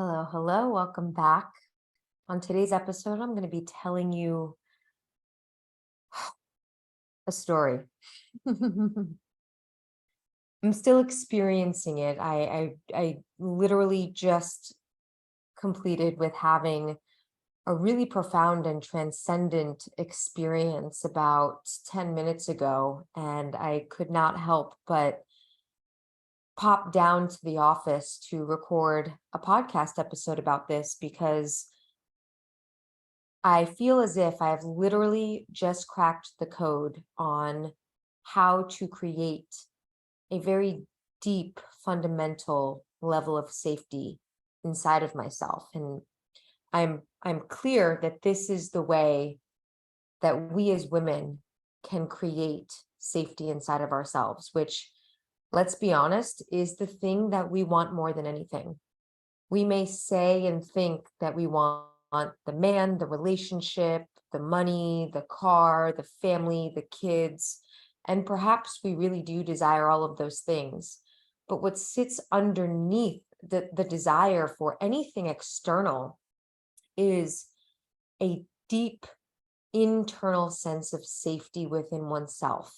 Hello, hello, welcome back. On today's episode, I'm going to be telling you a story. I'm still experiencing it. I literally just completed with having a really profound and transcendent experience about 10 minutes ago, and I could not help but pop down to the office to record a podcast episode about this because I feel as if I have literally just cracked the code on how to create a very deep, fundamental level of safety inside of myself. And I'm clear that this is the way that we as women can create safety inside of ourselves, which, let's be honest, is the thing that we want more than anything. We may say and think that we want the man, the relationship, the money, the car, the family, the kids, and perhaps we really do desire all of those things. But what sits underneath the desire for anything external is a deep internal sense of safety within oneself.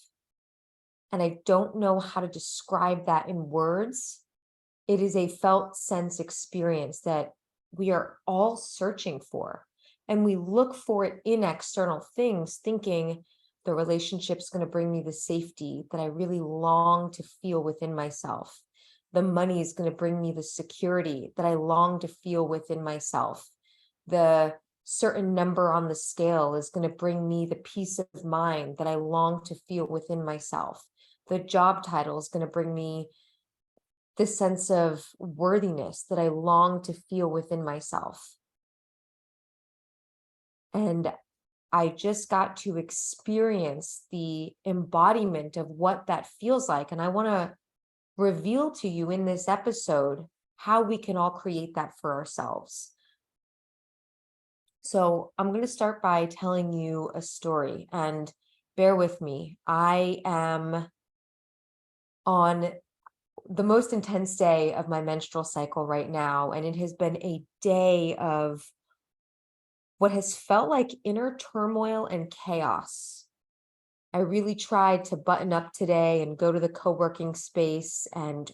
And I don't know how to describe that in words. It is a felt sense experience that we are all searching for. And we look for it in external things, thinking the relationship's going to bring me the safety that I really long to feel within myself. The money is going to bring me the security that I long to feel within myself. The certain number on the scale is going to bring me the peace of mind that I long to feel within myself. The job title is going to bring me the sense of worthiness that I long to feel within myself. And I just got to experience the embodiment of what that feels like. And I want to reveal to you in this episode how we can all create that for ourselves. So I'm going to start by telling you a story, and bear with me. I am on the most intense day of my menstrual cycle right now, and it has been a day of what has felt like inner turmoil and chaos. I really tried to button up today and go to the co-working space and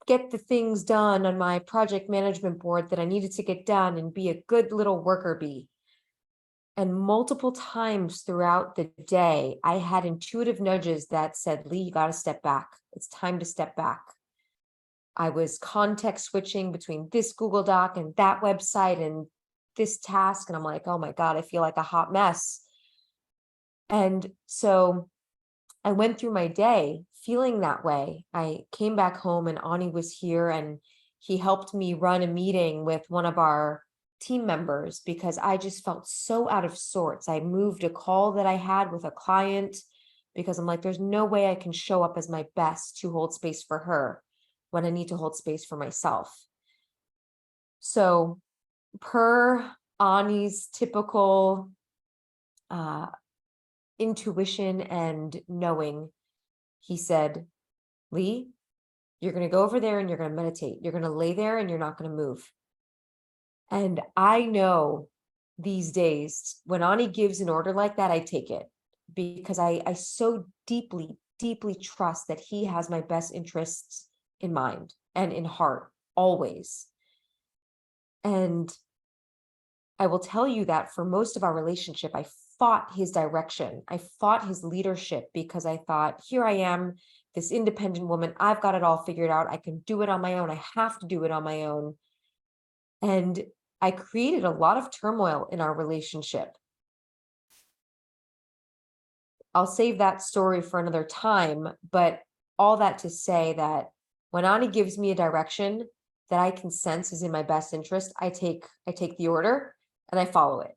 get the things done on my project management board that I needed to get done and be a good little worker bee. And multiple times throughout the day, I had intuitive nudges that said, Lee, you got to step back. It's time to step back. I was context switching between this Google Doc and that website and this task. And I'm like, oh my God, I feel like a hot mess. And so I went through my day feeling that way. I came back home and Ani was here and he helped me run a meeting with one of our team members because I just felt so out of sorts. I moved a call that I had with a client because I'm like, there's no way I can show up as my best to hold space for her when I need to hold space for myself. So per Ani's typical intuition and knowing, he said, Lee, you're going to go over there and you're going to meditate. You're going to lay there and you're not going to move. And I know these days when Ani gives an order like that, I take it because I so deeply, deeply trust that he has my best interests in mind and in heart always. And I will tell you that for most of our relationship, I fought his direction. I fought his leadership because I thought, here I am, this independent woman. I've got it all figured out. I can do it on my own. I have to do it on my own. And I created a lot of turmoil in our relationship. I'll save that story for another time, but all that to say that when Ani gives me a direction that I can sense is in my best interest, I take the order and I follow it.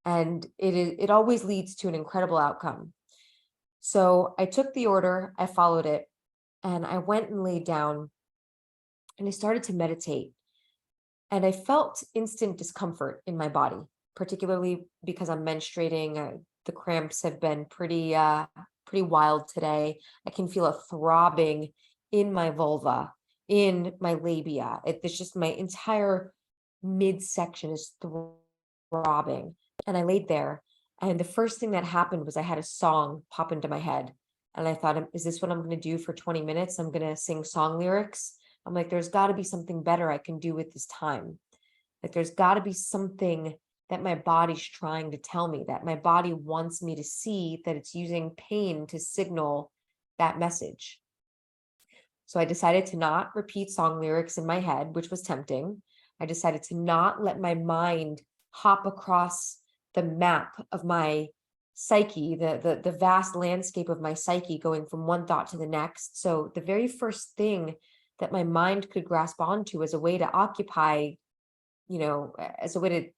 And it always leads to an incredible outcome. So I took the order, I followed it, and I went and laid down and I started to meditate. And I felt instant discomfort in my body, particularly because I'm menstruating. The cramps have been pretty wild today. I can feel a throbbing in my vulva. in my labia. It's just my entire midsection is throbbing. And I laid there. And the first thing that happened was I had a song pop into my head. And I thought, is this what I'm going to do for 20 minutes? I'm going to sing song lyrics. I'm like, there's got to be something better I can do with this time. Like, there's got to be something that my body's trying to tell me, that my body wants me to see, that it's using pain to signal that message. So I decided to not repeat song lyrics in my head, which was tempting. I decided to not let my mind hop across the map of my psyche, the vast landscape of my psyche, going from one thought to the next. So the very first thing that my mind could grasp onto as a way to occupy, as a way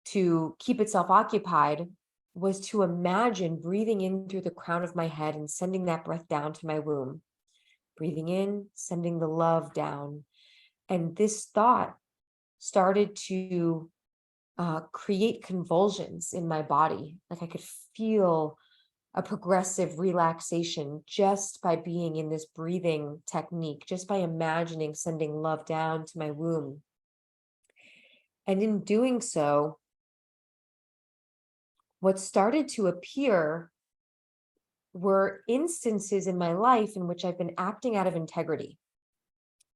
to keep itself occupied, was to imagine breathing in through the crown of my head and sending that breath down to my womb. Breathing in, sending the love down. And this thought started to create convulsions in my body. Like, I could feel a progressive relaxation just by being in this breathing technique, just by imagining sending love down to my womb. And in doing so, what started to appear were instances in my life in which I've been acting out of integrity.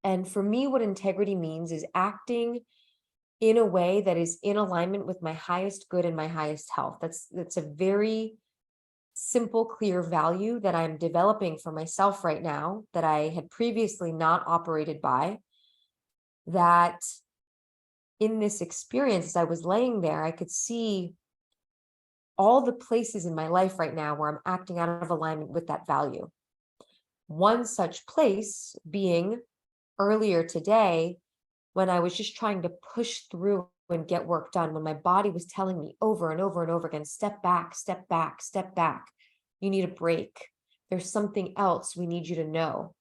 And for me, what integrity means is acting in a way that is in alignment with my highest good and my highest health. That's a very simple, clear value that I'm developing for myself right now, that I had previously not operated by. That in this experience, as I was laying there, I could see all the places in my life right now where I'm acting out of alignment with that value. One such place being earlier today, when I was just trying to push through and get work done, when my body was telling me over and over and over again, step back, step back, step back. You need a break. There's something else we need you to know.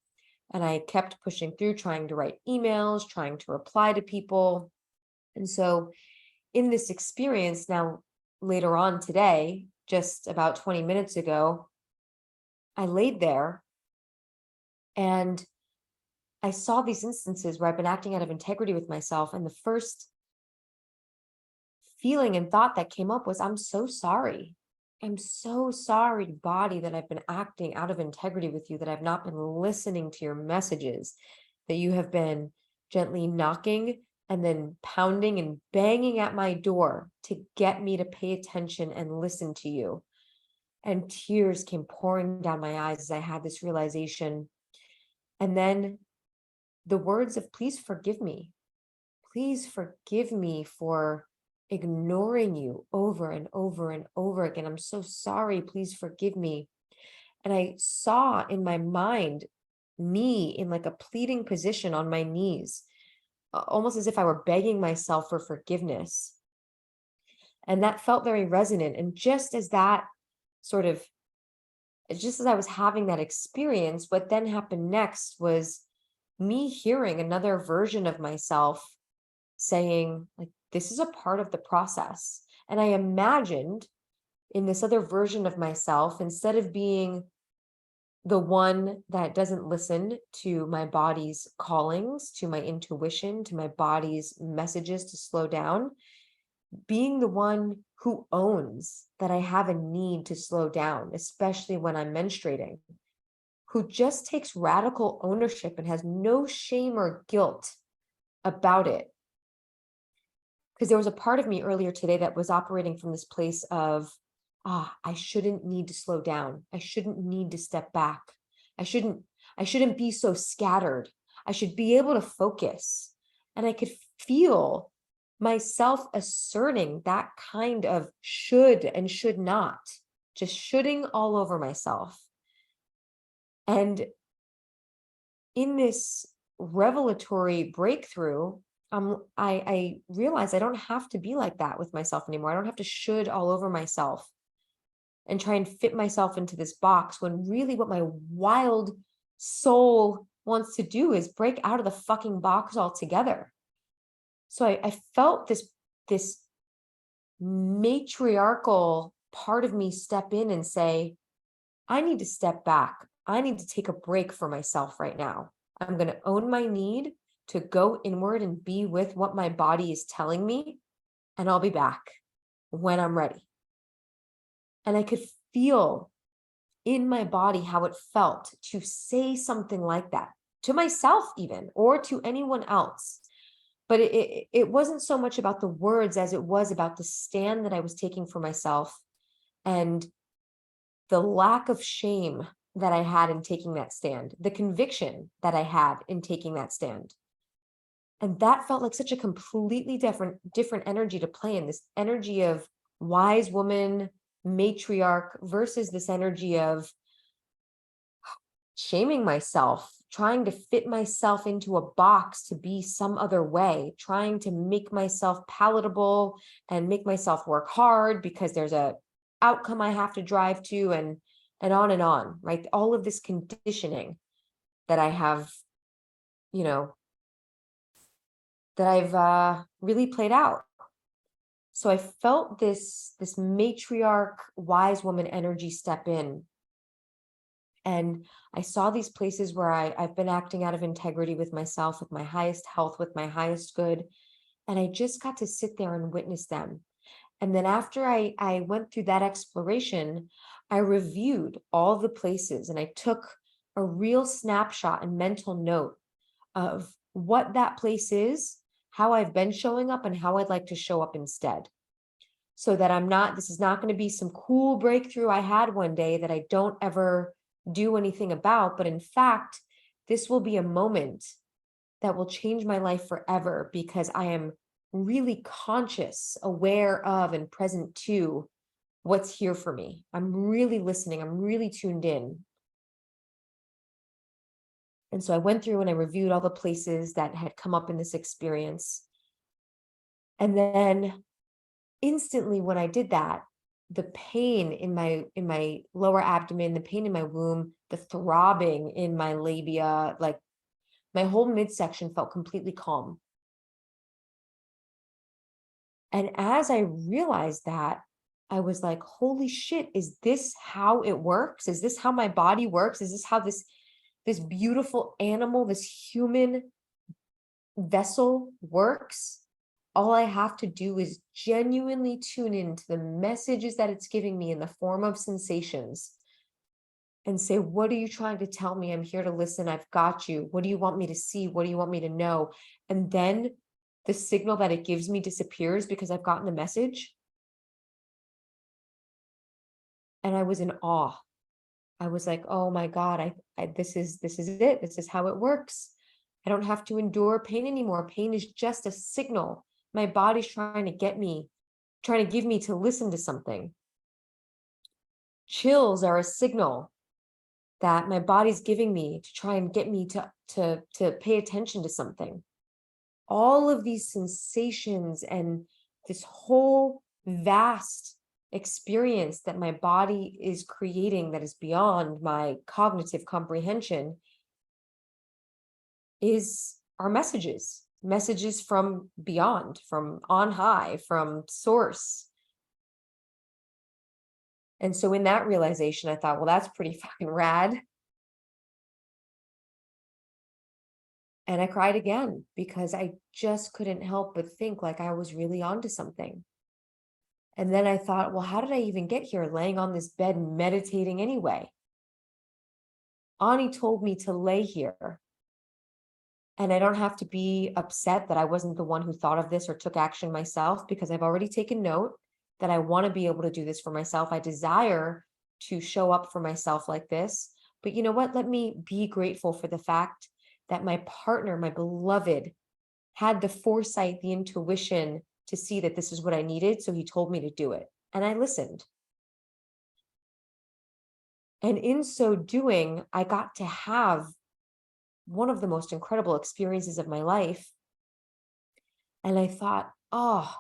And I kept pushing through, trying to write emails, trying to reply to people. And so in this experience now, later on today, just about 20 minutes ago, I laid there and I saw these instances where I've been acting out of integrity with myself. And the first feeling and thought that came up was, I'm so sorry. I'm so sorry, body, that I've been acting out of integrity with you, that I've not been listening to your messages, that you have been gently knocking and then pounding and banging at my door to get me to pay attention and listen to you. And tears came pouring down my eyes as I had this realization. And then the words of, please forgive me. Please forgive me for ignoring you over and over and over again. I'm so sorry. Please forgive me. And I saw in my mind me in like a pleading position on my knees, almost as if I were begging myself for forgiveness. And that felt very resonant. And just as I was having that experience, what then happened next was me hearing another version of myself saying, like, this is a part of the process. And I imagined in this other version of myself, instead of being the one that doesn't listen to my body's callings, to my intuition, to my body's messages to slow down, being the one who owns that I have a need to slow down, especially when I'm menstruating, who just takes radical ownership and has no shame or guilt about it. Because there was a part of me earlier today that was operating from this place of, I shouldn't need to slow down. I shouldn't need to step back. I shouldn't be so scattered. I should be able to focus. And I could feel myself asserting that kind of should and should not, just shoulding all over myself. And in this revelatory breakthrough, I realized I don't have to be like that with myself anymore. I don't have to should all over myself and try and fit myself into this box, when really what my wild soul wants to do is break out of the fucking box altogether. So I felt this matriarchal part of me step in and say, I need to step back. I need to take a break for myself right now. I'm going to own my need to go inward and be with what my body is telling me, and I'll be back when I'm ready. And I could feel in my body how it felt to say something like that to myself, even, or to anyone else. But it wasn't so much about the words as it was about the stand that I was taking for myself and the lack of shame that I had in taking that stand, the conviction that I had in taking that stand. And that felt like such a completely different energy to play in, this energy of wise woman, matriarch versus this energy of shaming myself, trying to fit myself into a box to be some other way, trying to make myself palatable and make myself work hard because there's a outcome I have to drive to, and on, right? All of this conditioning that I have, you know, that I've really played out. So I felt this matriarch, wise woman energy step in. And I saw these places where I've been acting out of integrity with myself, with my highest health, with my highest good. And I just got to sit there and witness them. And then after I went through that exploration, I reviewed all the places and I took a real snapshot and mental note of what that place is, how I've been showing up, and how I'd like to show up instead. So that this is not going to be some cool breakthrough I had one day that I don't ever do anything about. But in fact, this will be a moment that will change my life forever because I am really conscious, aware of, and present to what's here for me. I'm really listening. I'm really tuned in. And so I went through and I reviewed all the places that had come up in this experience. And then instantly when I did that, the pain in my lower abdomen, the pain in my womb, the throbbing in my labia, like my whole midsection felt completely calm. And as I realized that, I was like, holy shit, is this how it works? Is this how my body works? Is this how this beautiful animal, this human vessel works? All I have to do is genuinely tune into the messages that it's giving me in the form of sensations and say, what are you trying to tell me? I'm here to listen. I've got you. What do you want me to see? What do you want me to know? And then the signal that it gives me disappears because I've gotten the message. And I was in awe. I was like, oh my God, this is it. This is how it works. I don't have to endure pain anymore. Pain is just a signal. My body's trying to give me to listen to something. Chills are a signal that my body's giving me to try and get me to pay attention to something. All of these sensations and this whole vast experience that my body is creating that is beyond my cognitive comprehension are messages from beyond, from on high, from source. And so in that realization, I thought, well, that's pretty fucking rad. And I cried again because I just couldn't help but think like I was really onto something. And then I thought, well, how did I even get here laying on this bed and meditating anyway? Ani told me to lay here. And I don't have to be upset that I wasn't the one who thought of this or took action myself, because I've already taken note that I want to be able to do this for myself. I desire to show up for myself like this. But you know what? Let me be grateful for the fact that my partner, my beloved, had the foresight, the intuition to see that this is what I needed. So he told me to do it. And I listened. And in so doing, I got to have one of the most incredible experiences of my life. And I thought, oh,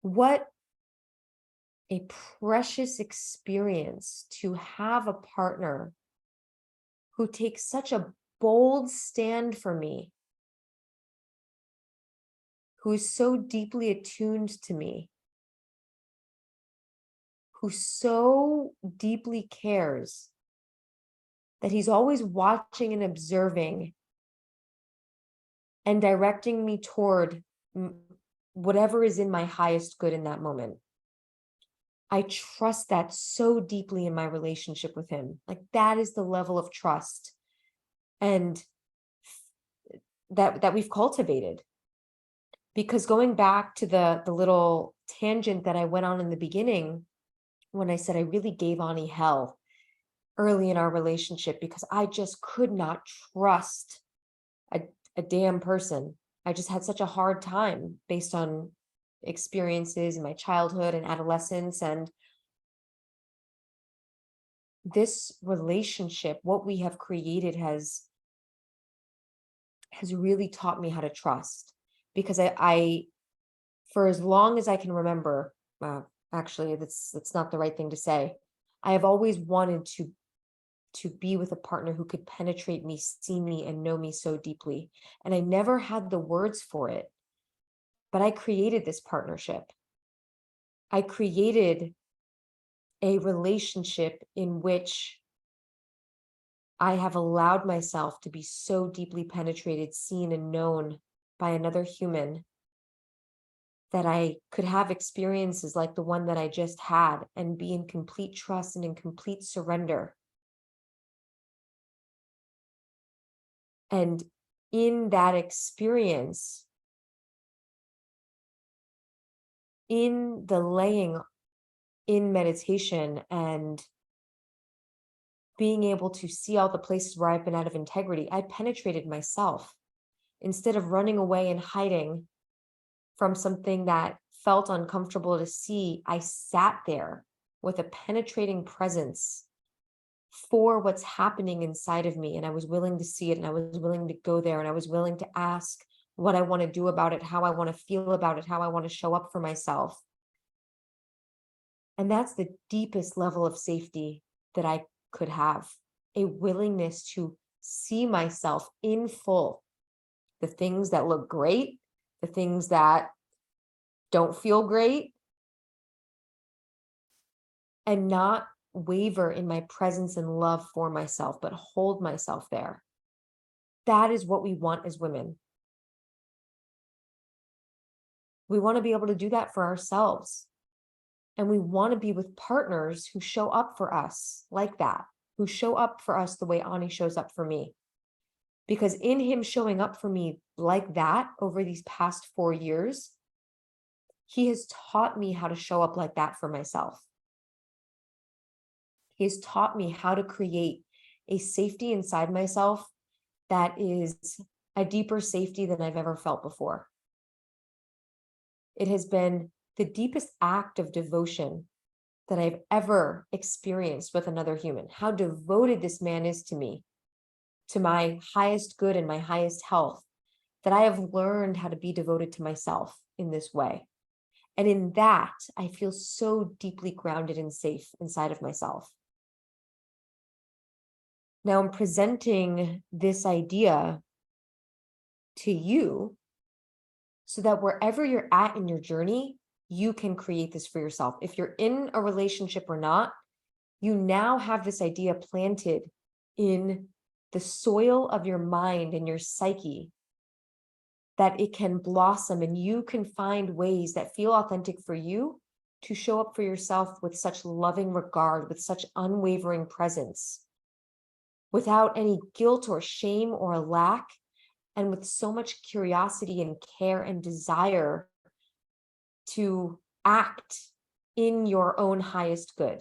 what a precious experience to have a partner who takes such a bold stand for me, who is so deeply attuned to me, who so deeply cares that he's always watching and observing and directing me toward whatever is in my highest good in that moment. I trust that so deeply in my relationship with him. Like, that is the level of trust and that we've cultivated. Because going back to the little tangent that I went on in the beginning, when I said I really gave Ani hell early in our relationship because I just could not trust a damn person. I just had such a hard time based on experiences in my childhood and adolescence. And this relationship, what we have created, has really taught me how to trust. Because I for as long as I can remember, actually, that's not the right thing to say. I have always wanted to be with a partner who could penetrate me, see me, and know me so deeply. And I never had the words for it, but I created this partnership. I created a relationship in which I have allowed myself to be so deeply penetrated, seen, and known by another human that I could have experiences like the one that I just had and be in complete trust and in complete surrender. And in that experience, in the laying in meditation and being able to see all the places where I've been out of integrity, I penetrated myself. Instead of running away and hiding from something that felt uncomfortable to see, I sat there with a penetrating presence for what's happening inside of me. And I was willing to see it, and I was willing to go there, and I was willing to ask what I want to do about it, how I want to feel about it, how I want to show up for myself. And that's the deepest level of safety that I could have, a willingness to see myself in full, the things that look great, the things that don't feel great, and not waver in my presence and love for myself, but hold myself there. That is what we want as women. We want to be able to do that for ourselves. And we want to be with partners who show up for us like that, who show up for us the way Ani shows up for me. Because in him showing up for me like that over these past 4 years, he has taught me how to show up like that for myself. He has taught me how to create a safety inside myself that is a deeper safety than I've ever felt before. It has been the deepest act of devotion that I've ever experienced with another human. How devoted this man is to me, to my highest good and my highest health, that I have learned how to be devoted to myself in this way. And in that, I feel so deeply grounded and safe inside of myself. Now I'm presenting this idea to you so that wherever you're at in your journey, you can create this for yourself. If you're in a relationship or not, you now have this idea planted in the soil of your mind and your psyche, that it can blossom and you can find ways that feel authentic for you to show up for yourself with such loving regard, with such unwavering presence, without any guilt or shame or lack, and with so much curiosity and care and desire to act in your own highest good.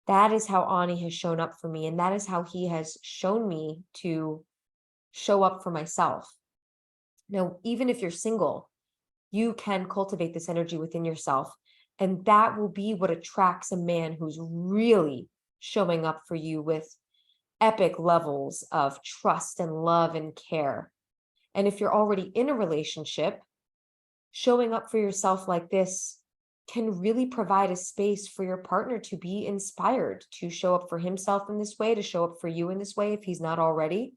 That is how Ani has shown up for me, and that is how he has shown me to show up for myself. Now, even if you're single, you can cultivate this energy within yourself, and that will be what attracts a man who's really showing up for you with epic levels of trust and love and care. And if you're already in a relationship, showing up for yourself like this can really provide a space for your partner to be inspired to show up for himself in this way, to show up for you in this way if he's not already.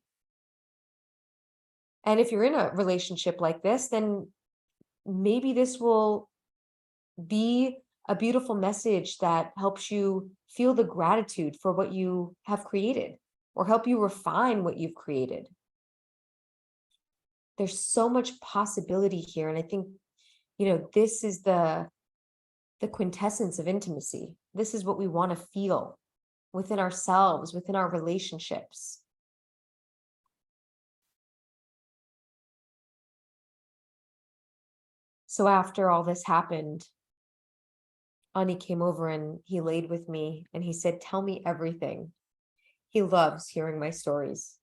And if you're in a relationship like this, then maybe this will be a beautiful message that helps you feel the gratitude for what you have created. or help you refine what you've created. There's so much possibility here. And I think, this is the quintessence of intimacy. This is what we want to feel within ourselves, within our relationships. So after all this happened, Ani came over and he laid with me and he said, "Tell me everything." He loves hearing my stories.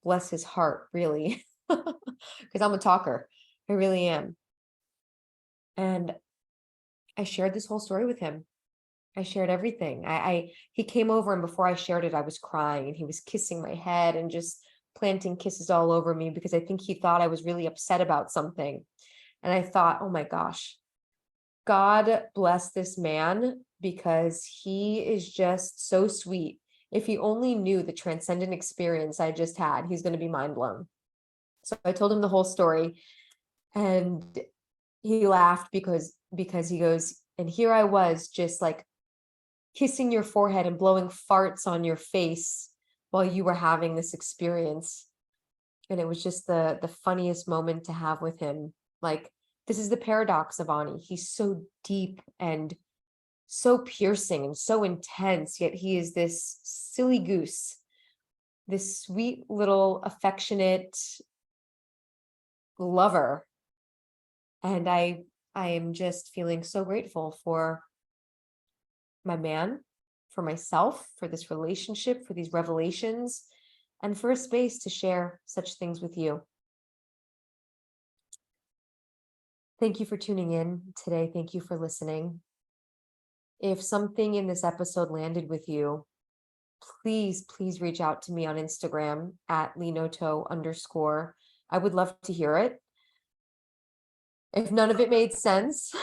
Bless his heart, really, because I'm a talker. I really am. And I shared this whole story with him. I shared everything. He came over, and before I shared it, I was crying and he was kissing my head and just planting kisses all over me because I think he thought I was really upset about something. And I thought, oh my gosh, God bless this man because he is just so sweet. If he only knew the transcendent experience I just had, he's going to be mind blown. So I told him the whole story, and he laughed because he goes, and here I was just like kissing your forehead and blowing farts on your face while you were having this experience. And it was just the funniest moment to have with him. Like, this is the paradox of Ani. He's so deep and so piercing and so intense, yet he is this silly goose, this sweet little affectionate lover. And I am just feeling so grateful for my man, for myself, for this relationship, for these revelations, and for a space to share such things with you. Thank you for tuning in today. Thank you for listening. If something in this episode landed with you, please reach out to me on Instagram at Lee Noto _. I would love to hear it. If none of it made sense,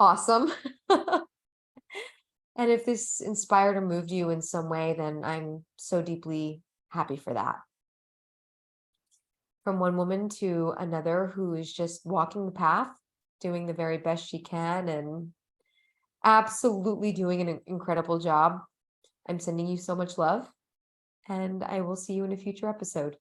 awesome. And if this inspired or moved you in some way, then I'm so deeply happy for that. From one woman to another who is just walking the path, doing the very best she can, and absolutely doing an incredible job. I'm sending you so much love, and I will see you in a future episode.